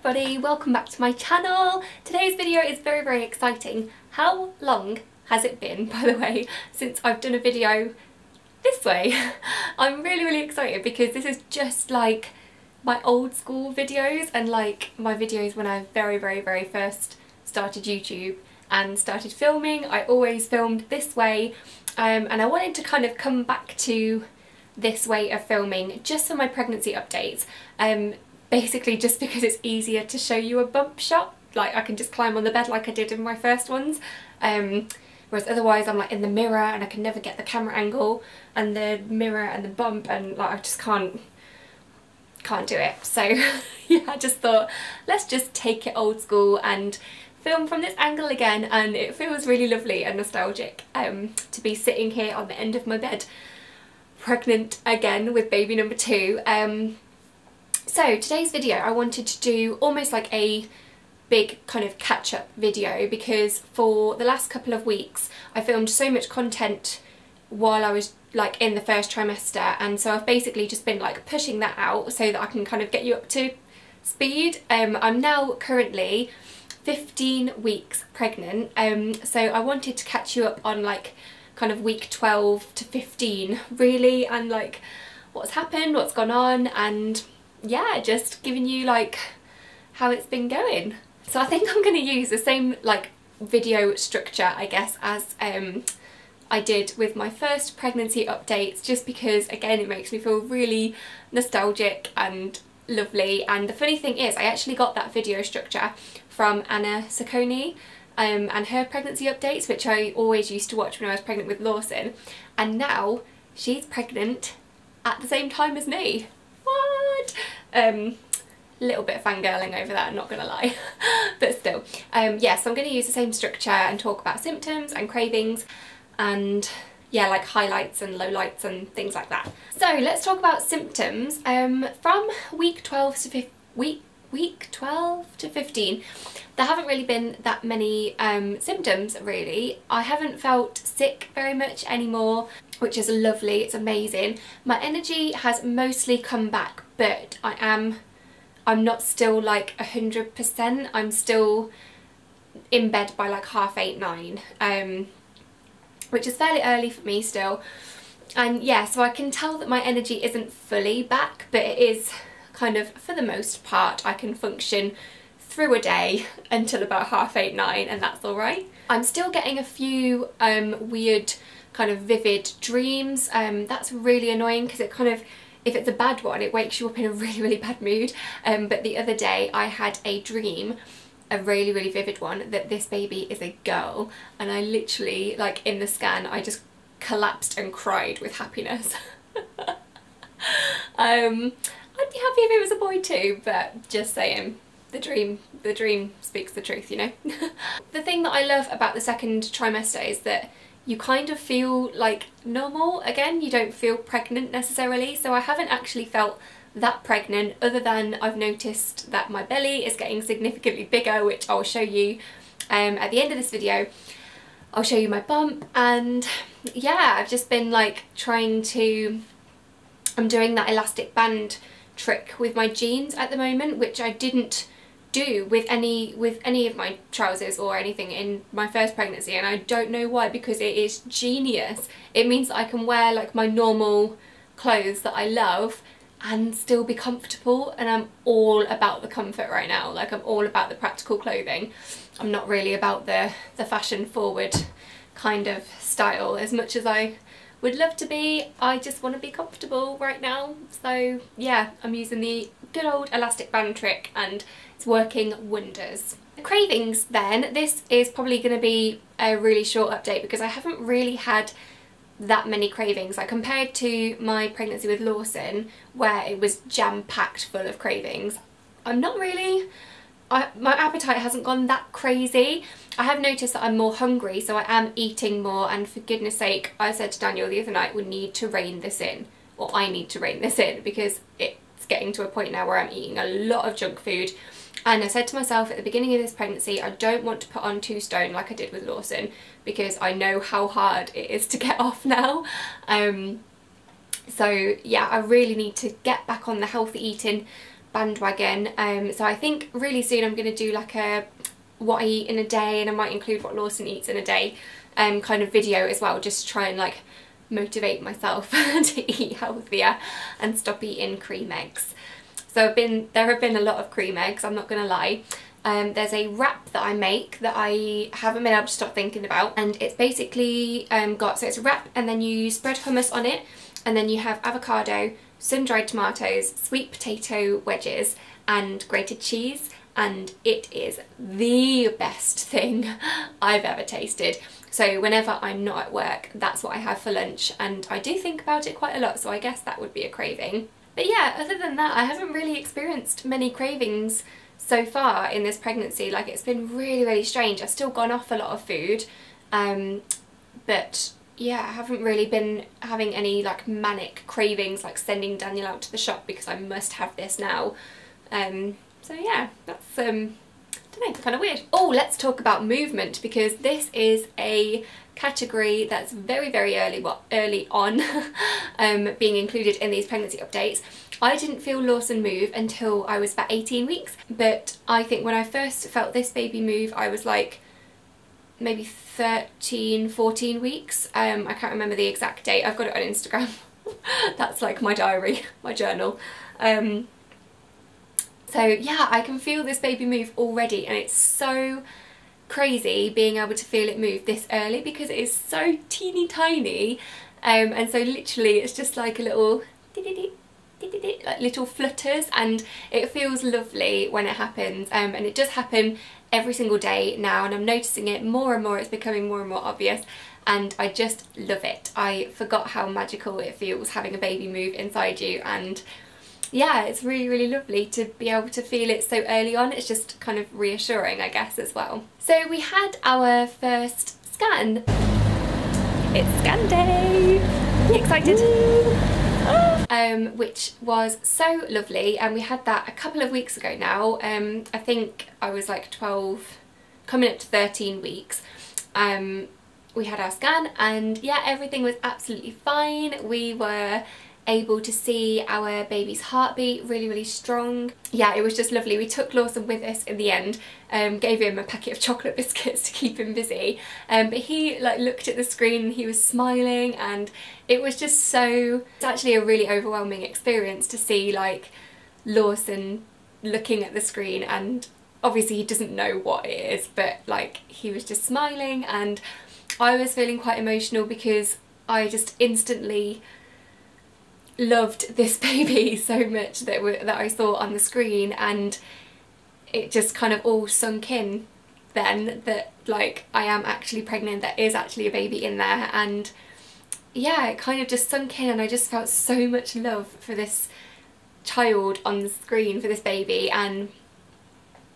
everybody, welcome back to my channel. Today's video is very exciting. How long has it been, by the way, since I've done a video this way? I'm really excited because this is just like my old school videos and like my videos when I very first started YouTube and started filming. I always filmed this way and I wanted to kind of come back to this way of filming just for my pregnancy updates. Basically just because it's easier to show you a bump shot, like I can just climb on the bed like I did in my first ones, whereas otherwise I'm like in the mirror and I can never get the camera angle and the mirror and the bump, and like I just can't do it. So yeah, I just thought let's just take it old school and film from this angle again, and it feels really lovely and nostalgic to be sitting here on the end of my bed pregnant again with baby number 2. So today's video I wanted to do almost like a big kind of catch-up video because for the last couple of weeks I filmed so much content while I was like in the first trimester, and so I've basically just been like pushing that out so that I can kind of get you up to speed. I'm now currently 15 weeks pregnant, so I wanted to catch you up on like kind of week 12 to 15 really, and like what's happened, what's gone on, and yeah, just giving you like how it's been going. So I think I'm going to use the same like video structure I guess as I did with my first pregnancy updates, just because again it makes me feel really nostalgic and lovely. And the funny thing is I actually got that video structure from Anna Sacconi and her pregnancy updates, which I always used to watch when I was pregnant with Lawson, and now she's pregnant at the same time as me. What? Little bit of fangirling over that, I'm not gonna lie. But still, yeah, so I'm gonna use the same structure and talk about symptoms and cravings and yeah, like highlights and lowlights and things like that. So let's talk about symptoms. From week 12 to 15, there haven't really been that many symptoms really. I haven't felt sick very much anymore, which is lovely, it's amazing. My energy has mostly come back, but I'm not still like 100%. I'm still in bed by like 8:30, 9, which is fairly early for me still. And yeah, so I can tell that my energy isn't fully back, but it is kind of, for the most part, I can function through a day until about 8:30, 9, and that's alright. I'm still getting a few weird kind of vivid dreams. That's really annoying because it kind of, if it's a bad one, it wakes you up in a really bad mood. But the other day I had a dream, a really vivid one, that this baby is a girl, and I literally, like in the scan, I just collapsed and cried with happiness. I'd be happy if it was a boy too, but just saying, the dream speaks the truth, you know. The thing that I love about the second trimester is that you kind of feel like normal again. You don't feel pregnant necessarily, so I haven't actually felt that pregnant, other than I've noticed that my belly is getting significantly bigger, which I'll show you at the end of this video. I'll show you my bump, and yeah, I've just been like trying to, I'm doing that elastic band trick with my jeans at the moment, which I didn't do with any of my trousers or anything in my first pregnancy, and I don't know why, because it is genius. It means that I can wear like my normal clothes that I love and still be comfortable, and I'm all about the comfort right now. Like I'm all about the practical clothing. I'm not really about the fashion forward kind of style as much as I would love to be. I just want to be comfortable right now. So yeah, I'm using the good old elastic band trick and it's working wonders. The cravings then, this is probably going to be a really short update because I haven't really had that many cravings. Like compared to my pregnancy with Lawson where it was jam-packed full of cravings, I'm not really, my appetite hasn't gone that crazy. I have noticed that I'm more hungry, so I am eating more, and for goodness sake, I said to Daniel the other night, we need to rein this in, or I need to rein this in, because it's getting to a point now where I'm eating a lot of junk food. And I said to myself at the beginning of this pregnancy, I don't want to put on 2 stone like I did with Lawson, because I know how hard it is to get off now. So yeah, I really need to get back on the healthy eating bandwagon. So I think really soon I'm going to do like a what I eat in a day, and I might include what Lawson eats in a day kind of video as well, just to try and like motivate myself to eat healthier and stop eating cream eggs. So there have been a lot of cream eggs, I'm not gonna lie. There's a wrap that I make that I haven't been able to stop thinking about, and it's basically so it's a wrap, and then you spread hummus on it, and then you have avocado, sun-dried tomatoes, sweet potato wedges and grated cheese, and it is the best thing I've ever tasted. So whenever I'm not at work, that's what I have for lunch, and I do think about it quite a lot, so I guess that would be a craving. But yeah, other than that, I haven't really experienced many cravings so far in this pregnancy. Like, it's been really, really strange. I've still gone off a lot of food, but yeah, I haven't really been having any like manic cravings, like sending Daniel out to the shop because I must have this now. So yeah, that's I don't know, kind of weird. Oh, let's talk about movement, because this is a category that's very, very early on being included in these pregnancy updates. I didn't feel Lawson move until I was about 18 weeks, but I think when I first felt this baby move, I was like maybe 13, 14 weeks. I can't remember the exact date. I've got it on Instagram. That's like my diary, my journal. So yeah, I can feel this baby move already, and it's so crazy being able to feel it move this early because it is so teeny tiny, and so literally it's just like a little like little flutters, and it feels lovely when it happens, and it does happen every single day now, and I'm noticing it more and more. It's becoming more and more obvious, and I just love it. I forgot how magical it feels having a baby move inside you, and yeah, it's really, really lovely to be able to feel it so early on. It's just kind of reassuring, I guess, as well. So we had our first scan. It's scan day! Are you excited? Which was so lovely, and we had that a couple of weeks ago now. I think I was like 12, coming up to 13 weeks. We had our scan, and yeah, everything was absolutely fine. We were able to see our baby's heartbeat really, really strong. Yeah, it was just lovely. We took Lawson with us in the end, gave him a packet of chocolate biscuits to keep him busy, but he like looked at the screen and he was smiling, and it was just so, it's actually a really overwhelming experience to see like Lawson looking at the screen, and obviously he doesn't know what it is, but like he was just smiling, and I was feeling quite emotional because I just instantly loved this baby so much that I saw on the screen, and it just kind of all sunk in then that like I am actually pregnant, there is actually a baby in there, and yeah, it kind of just sunk in, and I just felt so much love for this child on the screen, for this baby, and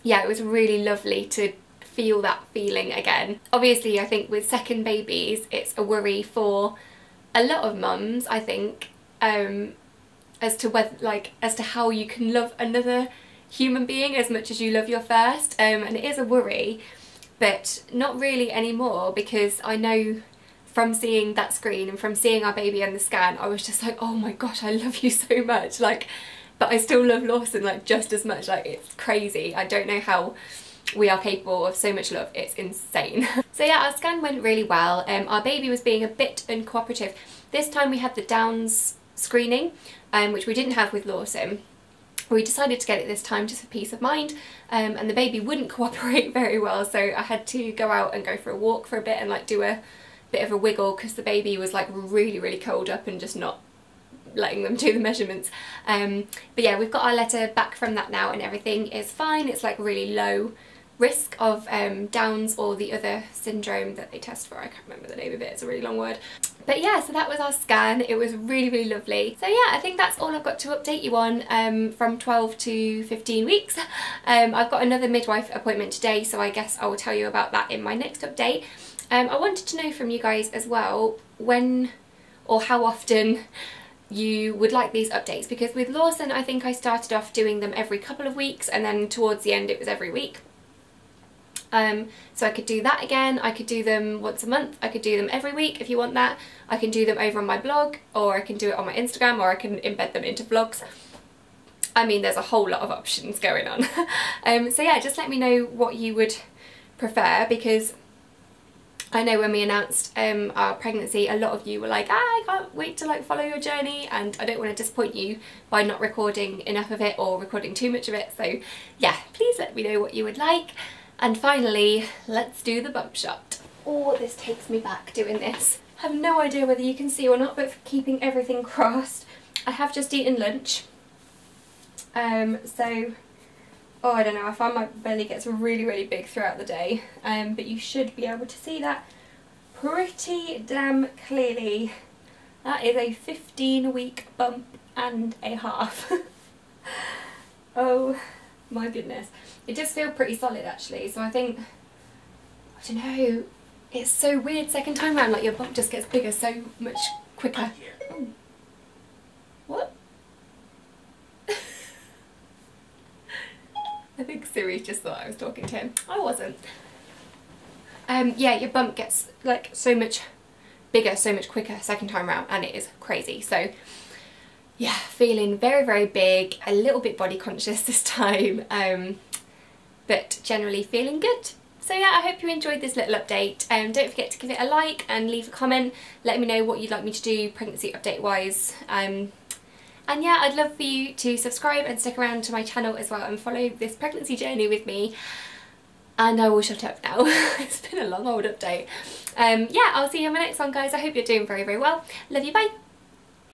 yeah, it was really lovely to feel that feeling again. Obviously, I think with second babies it's a worry for a lot of mums, I think, as to whether, like, as to how you can love another human being as much as you love your first, and it is a worry, but not really anymore, because I know from seeing that screen and from seeing our baby on the scan, I was just like, oh my gosh, I love you so much, like, but I still love Lawson like just as much. Like, it's crazy. I don't know how we are capable of so much love, it's insane. So yeah, our scan went really well. Our baby was being a bit uncooperative. This time we had the Downs screening, which we didn't have with Lawson. We decided to get it this time just for peace of mind, and the baby wouldn't cooperate very well, so I had to go out and go for a walk for a bit and like do a bit of a wiggle, because the baby was like really, really curled up and just not letting them do the measurements. But yeah, we've got our letter back from that now, and everything is fine. It's like really low risk of Downs or the other syndrome that they test for. I can't remember the name of it, it's a really long word. But yeah, so that was our scan. It was really, really lovely. So yeah, I think that's all I've got to update you on from 12 to 15 weeks. I've got another midwife appointment today, so I guess I will tell you about that in my next update. I wanted to know from you guys as well when or how often you would like these updates, because with Lawson I think I started off doing them every couple of weeks, and then towards the end it was every week. So I could do that again. I could do them once a month, I could do them every week if you want that. I can do them over on my blog, or I can do it on my Instagram, or I can embed them into vlogs. I mean, there's a whole lot of options going on. So yeah, just let me know what you would prefer, because I know when we announced our pregnancy, a lot of you were like, I can't wait to like follow your journey, and I don't want to disappoint you by not recording enough of it or recording too much of it. So yeah, please let me know what you would like. And finally, let's do the bump shot. Oh, this takes me back doing this. I have no idea whether you can see or not, but for keeping everything crossed, I have just eaten lunch. So, oh, I don't know, I find my belly gets really, really big throughout the day, but you should be able to see that pretty damn clearly. That is a 15-week bump and a half. Oh my goodness. It does feel pretty solid actually, so I think, I don't know, it's so weird second time round, like your bump just gets bigger so much quicker. Oh. What? I think Siri just thought I was talking to him. I wasn't. Yeah, your bump gets like so much bigger, so much quicker second time round, and it is crazy. So yeah, feeling very, very big, a little bit body conscious this time, but generally feeling good. So yeah, I hope you enjoyed this little update. Don't forget to give it a like and leave a comment. Let me know what you'd like me to do pregnancy update wise. And yeah, I'd love for you to subscribe and stick around to my channel as well and follow this pregnancy journey with me. And I will shut up now. It's been a long old update. Yeah, I'll see you in my next one, guys. I hope you're doing very, very well. Love you, bye.